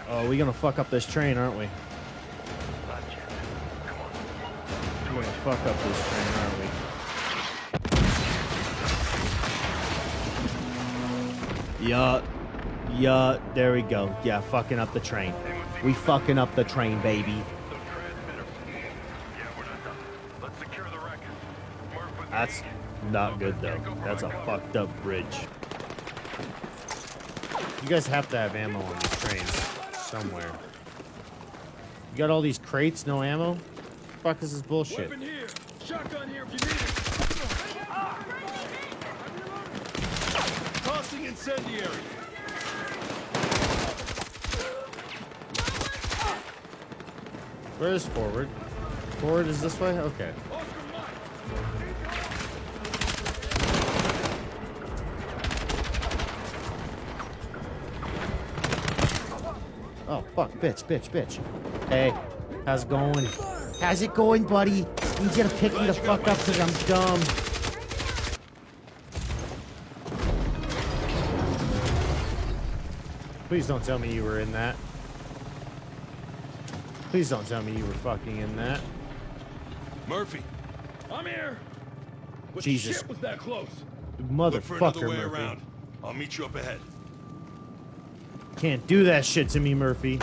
Oh, we gonna fuck up this train, aren't we? We're gonna fuck up this train, aren't we? Yeah, there we go. Yeah, fucking up the train. We fucking up the train, baby. That's not good, though. That's a fucked up bridge. You guys have to have ammo on these trains somewhere. You got all these crates, no ammo? Fuck is this bullshit? Weapon here. Shotgun here if you need it. Tossing incendiary. Where is forward? Forward is this way? Okay. Oh, fuck. Bitch. Hey, how's it going? How's it going, buddy? You gotta pick me the fuck up because I'm dumb. Please don't tell me you were in that. Please don't tell me you were fucking in that. Murphy. I'm here. What Jesus. shit was that close? Motherfucker, Look for another way Murphy. around. I'll meet you up ahead. Can't do that shit to me, Murphy.